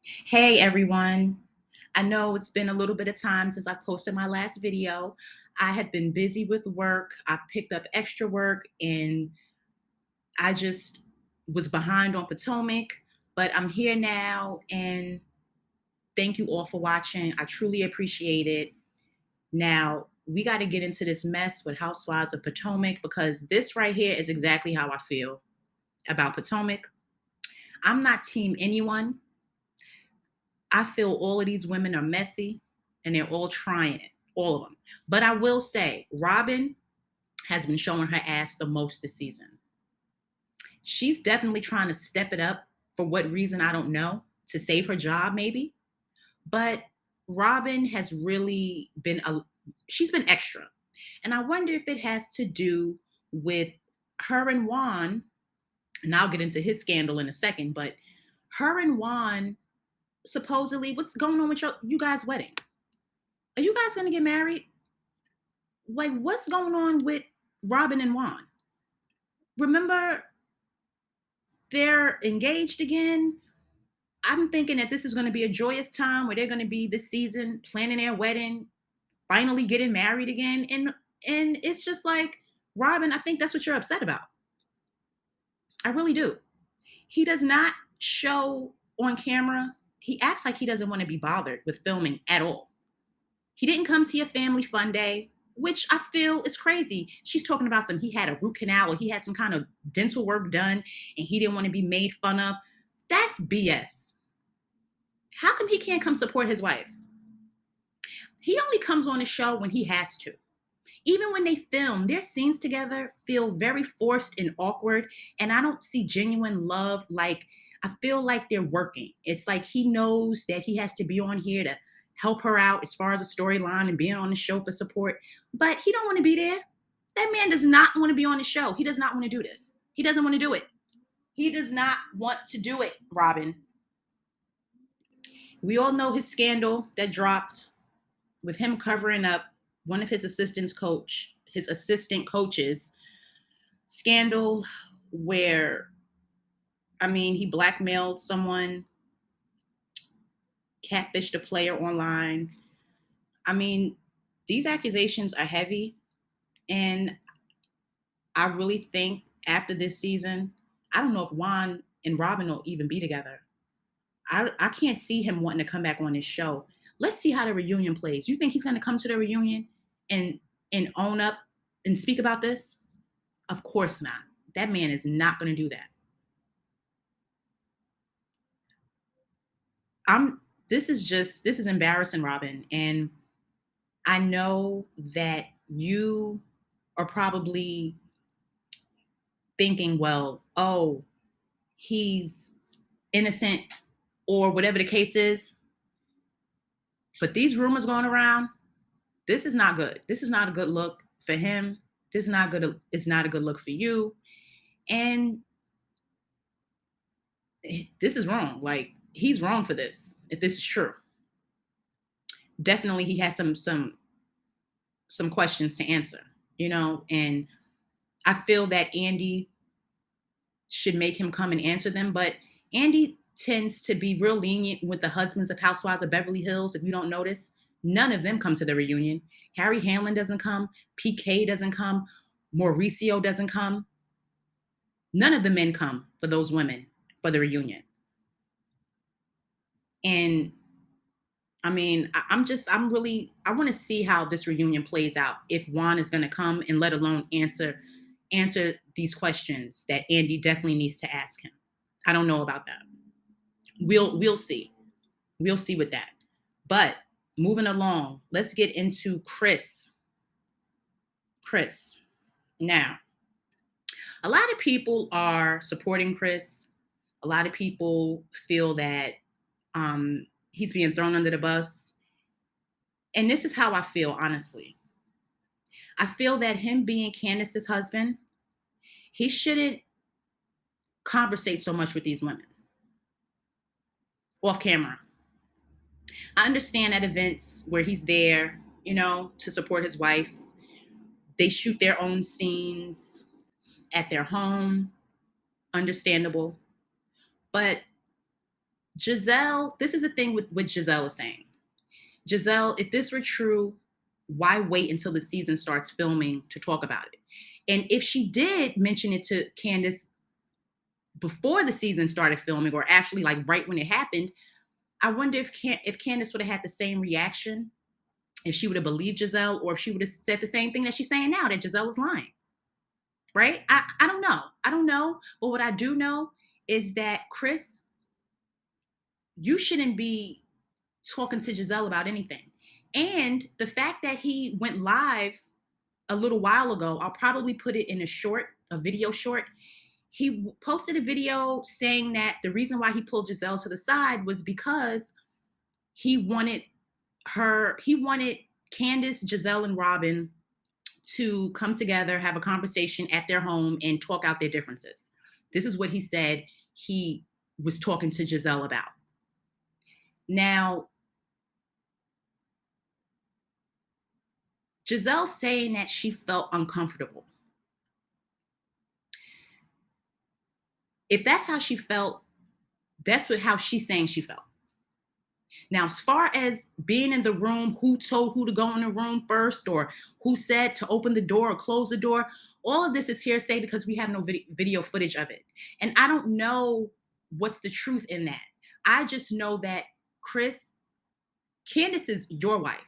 Hey everyone. I know it's been a little bit of time since I posted my last video. I have been busy with work. I've picked up extra work and I just was behind on Potomac, but I'm here now and thank you all for watching. I truly appreciate it. Now, we got to get into this mess with Housewives of Potomac because this right here is exactly how I feel about Potomac. I'm not team anyone. I feel all of these women are messy and they're all trying it, all of them. But I will say, Robyn has been showing her ass the most this season. She's definitely trying to step it up for what reason, I don't know, to save her job, maybe. But Robyn has really been, she's been extra. And I wonder if it has to do with her and Juan, and I'll get into his scandal in a second, but her and Juan supposedly, what's going on with you guys' wedding? Are you guys gonna get married? Like, what's going on with Robyn and Juan? Remember, they're engaged again. I'm thinking that this is going to be a joyous time where they're going to be this season planning their wedding, finally getting married again, and it's just like, Robyn, I think that's what you're upset about. I really do. He does not show on camera. He acts like he doesn't want to be bothered with filming at all. He didn't come to your family fun day, which I feel is crazy. She's talking about he had a root canal or he had some kind of dental work done and he didn't want to be made fun of. That's BS. How come he can't come support his wife? He only comes on the show when he has to. Even when they film, their scenes together feel very forced and awkward. And I don't see genuine love. Like, I feel like they're working. It's like he knows that he has to be on here to help her out as far as a storyline and being on the show for support. But he don't want to be there. That man does not want to be on the show. He does not want to do this. He doesn't want to do it. He does not want to do it, Robyn. We all know his scandal that dropped with him covering up one of his assistant coaches scandal where, I mean, he blackmailed someone, catfished a player online. I mean, these accusations are heavy. And I really think after this season, I don't know if Juan and Robyn will even be together. I can't see him wanting to come back on this show. Let's see how the reunion plays. You think he's going to come to the reunion and own up and speak about this? Of course not. That man is not going to do that. I'm this is embarrassing, Robyn, and I know that you are probably thinking, well, oh, he's innocent or whatever the case is. But these rumors going around, this is not good. This is not a good look for him. This is not good. It's not a good look for you. And this is wrong. Like, he's wrong for this. If this is true, definitely he has some questions to answer. And I feel that Andy should make him come and answer them. But Andy tends to be real lenient with the husbands of Housewives of Beverly Hills. If you don't notice, none of them come to the reunion. Harry Hamlin doesn't come. PK doesn't come. Mauricio doesn't come. None of the men come for those women for the reunion. And I mean, I want to see how this reunion plays out. If Juan is going to come and let alone answer these questions that Andy definitely needs to ask him. I don't know about that. We'll see. We'll see with that. But moving along, let's get into Chris. Chris. Now, a lot of people are supporting Chris. A lot of people feel that he's being thrown under the bus. And this is how I feel, honestly. I feel that him being Candiace's husband, he shouldn't conversate so much with these women off camera. I understand at events where he's there, to support his wife. They shoot their own scenes at their home. Understandable. But Giselle, this is the thing with what Giselle is saying. Giselle, if this were true, why wait until the season starts filming to talk about it? And if she did mention it to Candiace before the season started filming, or actually like right when it happened, I wonder if Candiace would have had the same reaction, if she would have believed Giselle, or if she would have said the same thing that she's saying now, that Giselle was lying. Right? I don't know. I don't know. But what I do know is that Chris, you shouldn't be talking to Giselle about anything. And the fact that he went live a little while ago, I'll probably put it in a video short. He posted a video saying that the reason why he pulled Giselle to the side was because he wanted Candiace, Giselle, and Robyn to come together, have a conversation at their home, and talk out their differences. This is what he said he was talking to Giselle about. Now, Giselle saying that she felt uncomfortable. If that's how she felt, how she's saying she felt. Now, as far as being in the room, who told who to go in the room first, or who said to open the door or close the door, all of this is hearsay because we have no video footage of it. And I don't know what's the truth in that. I just know that Candiace is your wife.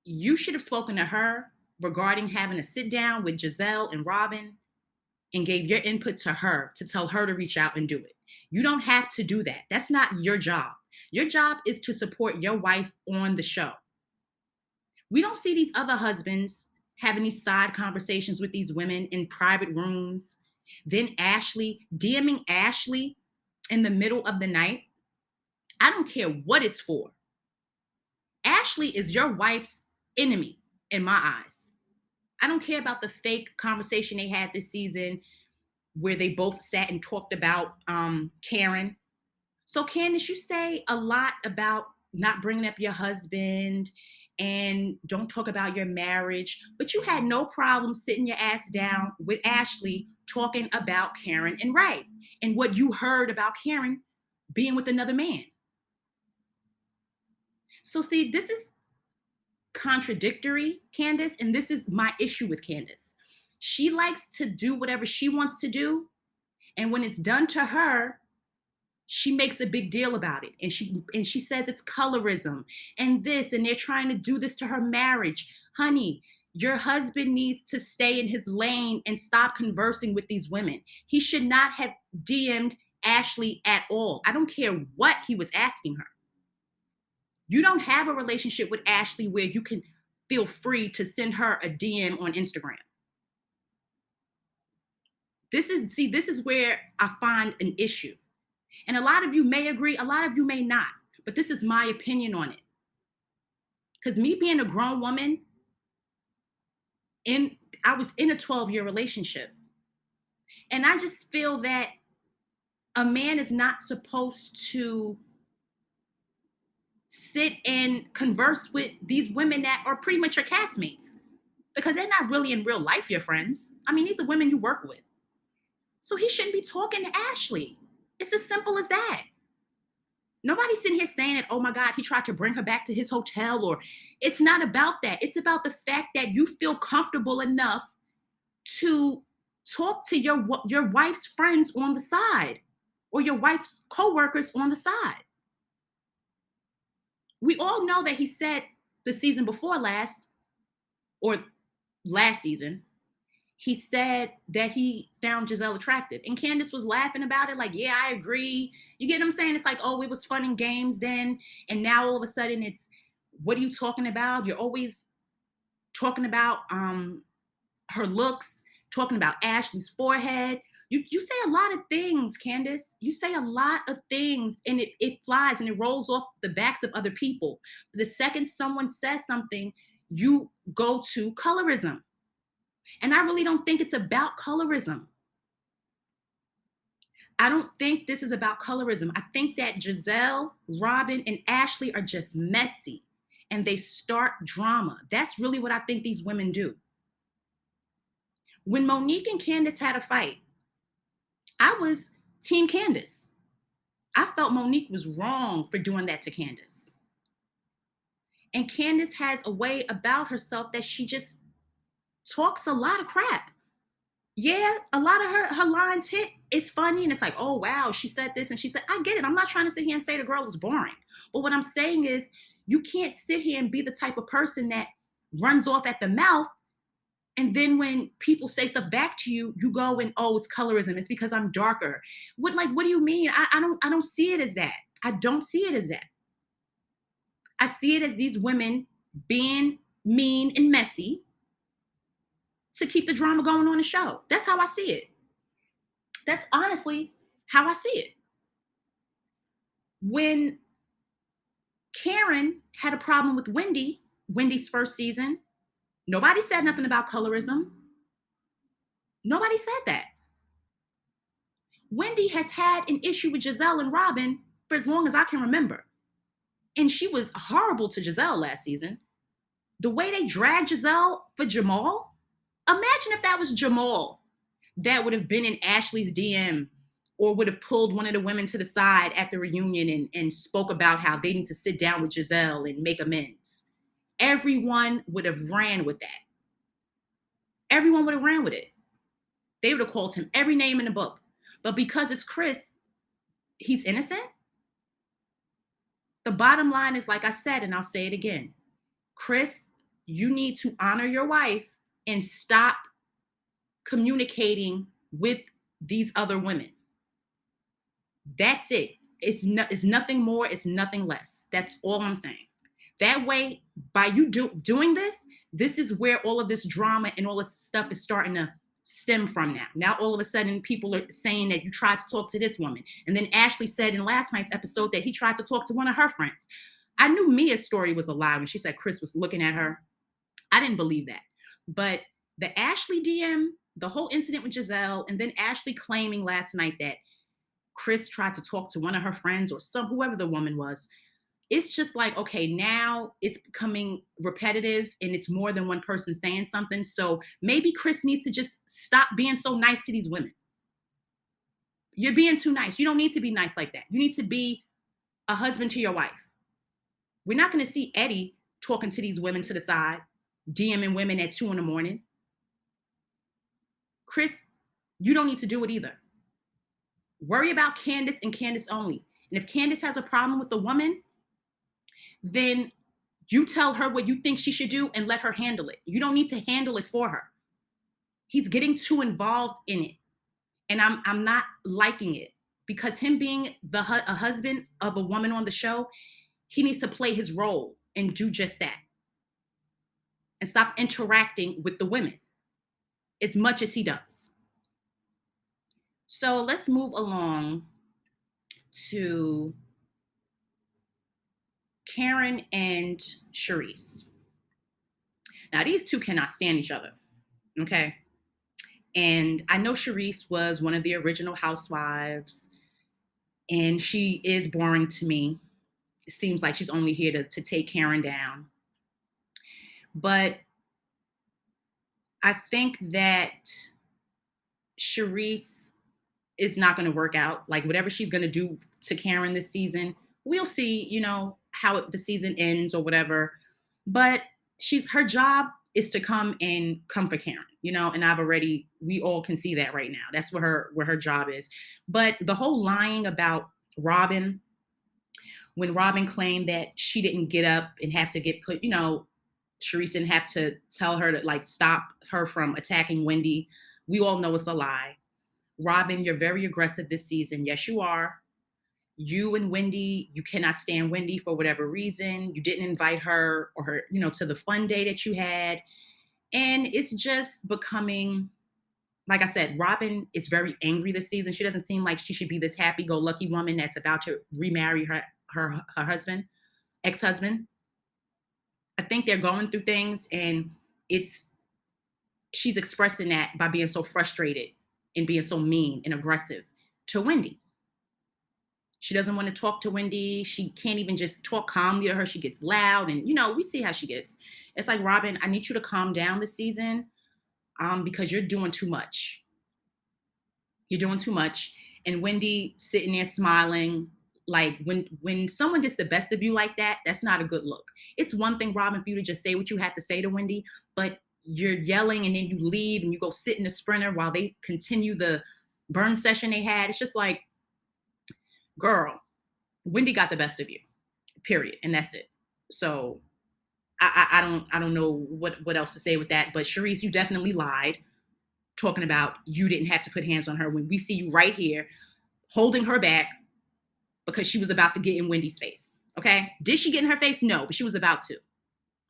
You should have spoken to her regarding having a sit down with Giselle and Robyn and gave your input to her to tell her to reach out and do it. You don't have to do that. That's not your job. Your job is to support your wife on the show. We don't see these other husbands having these side conversations with these women in private rooms. Then DMing Ashley in the middle of the night. I don't care what it's for. Ashley is your wife's enemy in my eyes. I don't care about the fake conversation they had this season where they both sat and talked about Karen. So Candiace, you say a lot about not bringing up your husband and don't talk about your marriage, but you had no problem sitting your ass down with Ashley talking about Karen and Ray and what you heard about Karen being with another man. So see, this is contradictory, Candiace, and this is my issue with Candiace. She likes to do whatever she wants to do, and when it's done to her, she makes a big deal about it, and she says it's colorism and this, and they're trying to do this to her marriage. Honey, your husband needs to stay in his lane and stop conversing with these women. He should not have DM'd Ashley at all. I don't care what he was asking her. You don't have a relationship with Ashley where you can feel free to send her a DM on Instagram. This is where I find an issue. And a lot of you may agree, a lot of you may not, but this is my opinion on it. Because me being a grown woman, I was in a 12-year relationship. And I just feel that a man is not supposed to sit and converse with these women that are pretty much your castmates, because they're not really in real life your friends. I mean, these are women you work with. So he shouldn't be talking to Ashley. It's as simple as that. Nobody's sitting here saying that, oh my God, he tried to bring her back to his hotel, or it's not about that. It's about the fact that you feel comfortable enough to talk to your wife's friends on the side, or your wife's coworkers on the side. We all know that he said the season before last, or last season, he said that he found Giselle attractive. And Candiace was laughing about it like, yeah, I agree. You get what I'm saying? It's like, oh, it was fun and games then. And now all of a sudden it's, what are you talking about? You're always talking about her looks, talking about Ashley's forehead. You say a lot of things, Candiace. You say a lot of things, and it flies and it rolls off the backs of other people. The second someone says something, you go to colorism. And I really don't think it's about colorism. I don't think this is about colorism. I think that Giselle, Robyn, and Ashley are just messy and they start drama. That's really what I think these women do. When Monique and Candiace had a fight, I was Team Candiace. I felt Monique was wrong for doing that to Candiace. And Candiace has a way about herself that she just talks a lot of crap. Yeah, a lot of her lines hit. It's funny and it's like, oh wow, she said this and she said, I get it. I'm not trying to sit here and say the girl is boring. But what I'm saying is you can't sit here and be the type of person that runs off at the mouth. And then when people say stuff back to you, you go and, oh, it's colorism. It's because I'm darker. What do you mean? I don't see it as that. I don't see it as that. I see it as these women being mean and messy to keep the drama going on the show. That's how I see it. That's honestly how I see it. When Karen had a problem with Wendy's first season, nobody said nothing about colorism. Nobody said that. Wendy has had an issue with Giselle and Robyn for as long as I can remember. And she was horrible to Giselle last season. The way they dragged Giselle for Jamal, imagine if that was Jamal that would have been in Ashley's DM or would have pulled one of the women to the side at the reunion and spoke about how they need to sit down with Giselle and make amends. Everyone would have ran with that. Everyone would have ran with it. They would have called him every name in the book. But because it's Chris, he's innocent. The bottom line is, like I said, and I'll say it again, Chris, you need to honor your wife and stop communicating with these other women. That's it. It's nothing more. It's nothing less. That's all I'm saying. That way, by you doing this, this is where all of this drama and all this stuff is starting to stem from now. Now, all of a sudden, people are saying that you tried to talk to this woman. And then Ashley said in last night's episode that he tried to talk to one of her friends. I knew Mia's story was a lie when she said Chris was looking at her. I didn't believe that. But the Ashley DM, the whole incident with Giselle, and then Ashley claiming last night that Chris tried to talk to one of her friends or whoever the woman was. It's just like, okay, now it's becoming repetitive and it's more than one person saying something. So maybe Chris needs to just stop being so nice to these women. You're being too nice. You don't need to be nice like that. You need to be a husband to your wife. We're not going to see Eddie talking to these women to the side, DMing women at 2 a.m. Chris, you don't need to do it either. Worry about Candiace and Candiace only. And if Candiace has a problem with the woman, then you tell her what you think she should do and let her handle it. You don't need to handle it for her. He's getting too involved in it. And I'm not liking it because him being a husband of a woman on the show, he needs to play his role and do just that. And stop interacting with the women as much as he does. So let's move along to Karen and Charisse. Now, these two cannot stand each other, okay? And I know Charisse was one of the original housewives, and she is boring to me. It seems like she's only here to take Karen down. But I think that Charisse is not going to work out. Like, whatever she's going to do to Karen this season, we'll see, how the season ends or whatever. But her job is to come for Karen, and we all can see that right now. That's where her job is. But the whole lying about Robyn, when Robyn claimed that she didn't get up and have to get put, Charisse didn't have to tell her to stop her from attacking Wendy. We all know it's a lie. Robyn, you're very aggressive this season. Yes, you are. You and Wendy, you cannot stand Wendy for whatever reason. You didn't invite her or her, to the fun day that you had. And it's just becoming, like I said, Robyn is very angry this season. She doesn't seem like she should be this happy-go-lucky woman that's about to remarry her husband, ex-husband. I think they're going through things, and she's expressing that by being so frustrated and being so mean and aggressive to Wendy. She doesn't want to talk to Wendy. She can't even just talk calmly to her. She gets loud, and we see how she gets. It's like, Robyn, I need you to calm down this season, because you're doing too much. You're doing too much. And Wendy sitting there smiling, Like when someone gets the best of you like that, that's not a good look. It's one thing, Robyn, for you to just say what you have to say to Wendy, but you're yelling and then you leave and you go sit in the sprinter while they continue the burn session they had. It's just like, girl, Wendy got the best of you, period, and that's it. So I don't know what else to say with that. But Charisse, you definitely lied, talking about you didn't have to put hands on her when we see you right here holding her back because she was about to get in Wendy's face. Okay. Did she get in her face? No, but she was about to.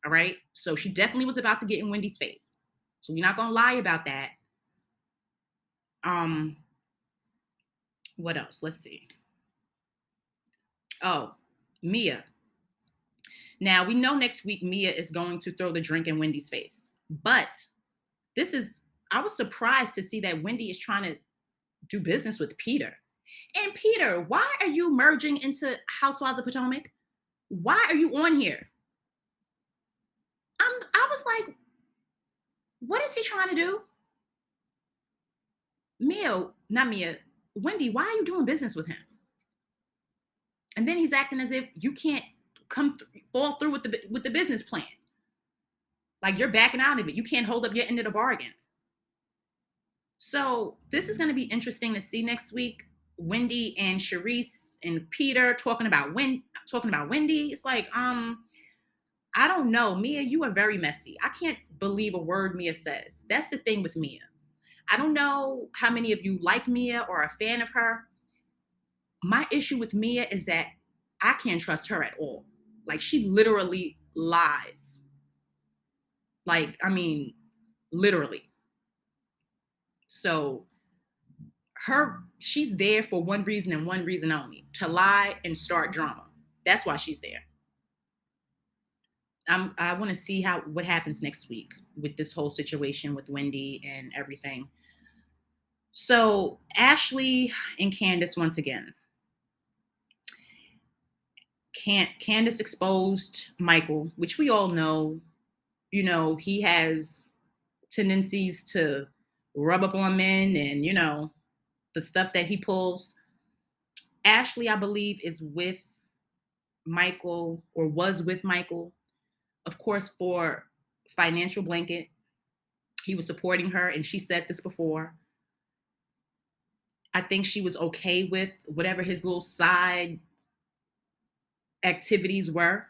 All right. So she definitely was about to get in Wendy's face. So we're not going to lie about that. What else? Let's see. Oh, Mia. Now we know next week Mia is going to throw the drink in Wendy's face. But I was surprised to see that Wendy is trying to do business with Peter. And Peter, why are you merging into Housewives of Potomac? Why are you on here? I was like, what is he trying to do? Wendy, why are you doing business with him? And then he's acting as if you can't fall through with the business plan. Like you're backing out of it. You can't hold up your end of the bargain. So this is going to be interesting to see next week. Wendy and Charisse and Peter talking about Wendy. It's like, I don't know. Mia, you are very messy. I can't believe a word Mia says. That's the thing with Mia. I don't know how many of you like Mia or are a fan of her. My issue with Mia is that I can't trust her at all. Like she literally lies. Like, I mean, literally. So she's there for one reason and one reason only, to lie and start drama. That's why she's there. I want to see what happens next week with this whole situation with Wendy and everything. So Ashley and Candiace once again. Candiace exposed Michael, which we all know, he has tendencies to rub up on men and, the stuff that he pulls. Ashley, I believe, is with Michael or was with Michael, of course, for financial blanket. He was supporting her, and she said this before. I think she was okay with whatever his little side activities were.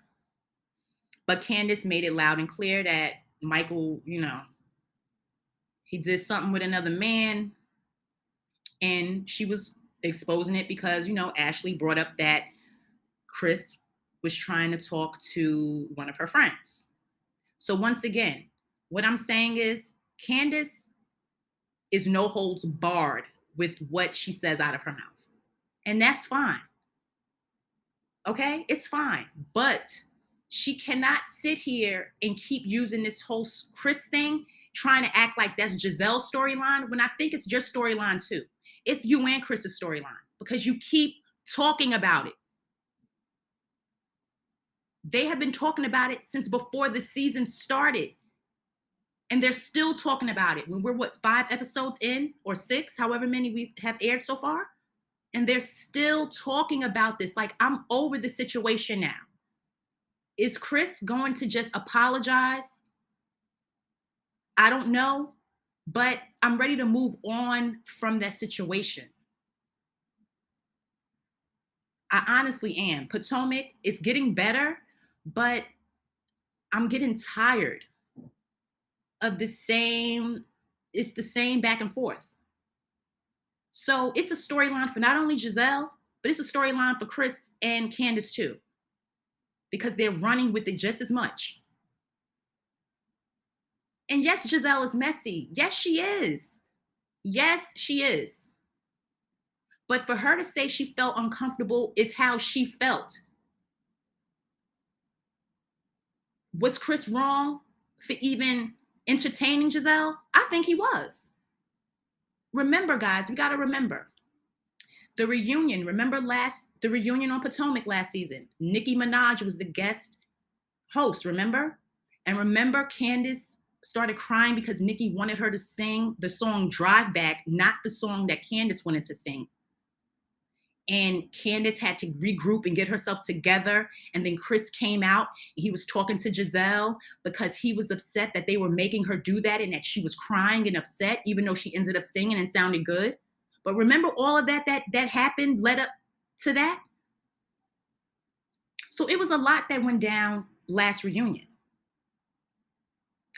But Candiace made it loud and clear that Michael, he did something with another man, and she was exposing it because, Ashley brought up that Chris was trying to talk to one of her friends. So once again, what I'm saying is Candiace is no holds barred with what she says out of her mouth. And that's fine. Okay? It's fine. But she cannot sit here and keep using this whole Chris thing, trying to act like that's Giselle's storyline, when I think it's your storyline too. It's you and Chris's storyline because you keep talking about it. They have been talking about it since before the season started. And they're still talking about it when we're, 5 episodes in or 6, however many we have aired so far. And they're still talking about this. Like, I'm over the situation now. Is Chris going to just apologize? I don't know, but I'm ready to move on from that situation. I honestly am. Potomac is getting better, but I'm getting tired of it's the same back and forth. So it's a storyline for not only Giselle, but it's a storyline for Chris and Candiace too, because they're running with it just as much. And yes, Giselle is messy. Yes, she is. Yes, she is. But for her to say she felt uncomfortable is how she felt. Was Chris wrong for even entertaining Giselle? I think he was. Remember, guys, we got to remember the reunion. Remember the reunion on Potomac last season? Nicki Minaj was the guest host, remember? And remember, Candiace started crying because Nicki wanted her to sing the song Drive Back, not the song that Candiace wanted to sing. and Candiace had to regroup and get herself together. And then Chris came out and he was talking to Giselle because he was upset that they were making her do that and that she was crying and upset, even though she ended up singing and sounded good. But remember all of that happened led up to that. So it was a lot that went down last reunion.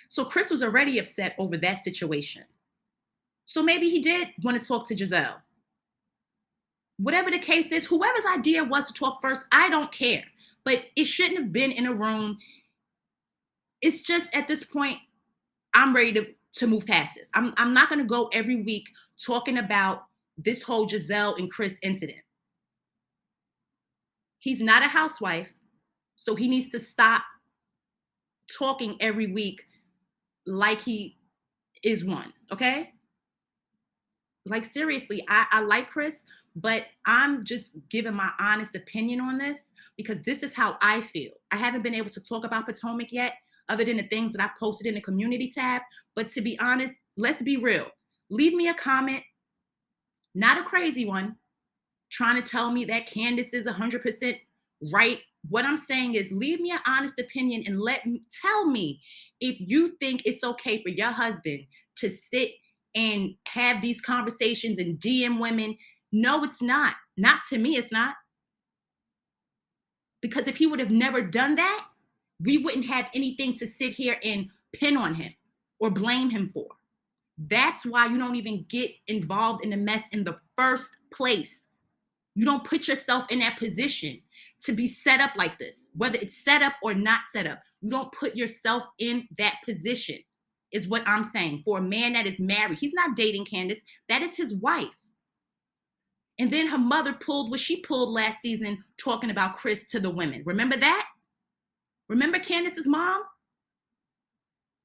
So Chris was already upset over that situation. So maybe he did want to talk to Giselle. Whatever the case is, whoever's idea was to talk first, I don't care. But it shouldn't have been in a room. It's just at this point, I'm ready to move past this. I'm not going to go every week talking about this whole Giselle and Chris incident. He's not a housewife, so he needs to stop talking every week like he is one, okay? Like, seriously, I like Chris, but I'm just giving my honest opinion on this because this is how I feel. I haven't been able to talk about Potomac yet, other than the things that I've posted in the community tab. But to be honest, let's be real. Leave me a comment, not a crazy one, trying to tell me that Candiace is 100% right. What I'm saying is leave me an honest opinion and tell me if you think it's okay for your husband to sit and have these conversations and DM women. No, it's not. Not to me, it's not. Because if he would have never done that, we wouldn't have anything to sit here and pin on him or blame him for. That's why you don't even get involved in the mess in the first place. You don't put yourself in that position to be set up like this, whether it's set up or not set up. You don't put yourself in that position, is what I'm saying. For a man that is married, he's not dating Candiace. That is his wife. And then her mother pulled what she pulled last season talking about Chris to the women. Remember that? Remember Candiace's mom?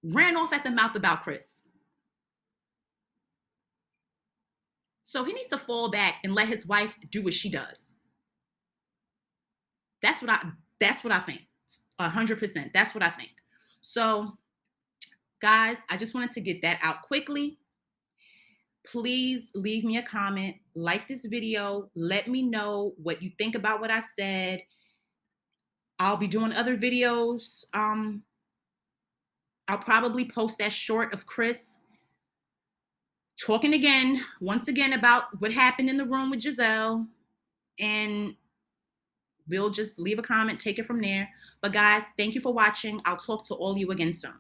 Ran off at the mouth about Chris. So he needs to fall back and let his wife do what she does. That's what I think. 100%. That's what I think. So, guys, I just wanted to get that out quickly. Please leave me a comment, like this video, let me know what you think about what I said. I'll be doing other videos. I'll probably post that short of Chris talking once again about what happened in the room with Giselle, and we'll just leave a comment, take it from there. But guys, thank you for watching. I'll talk to all of you again soon.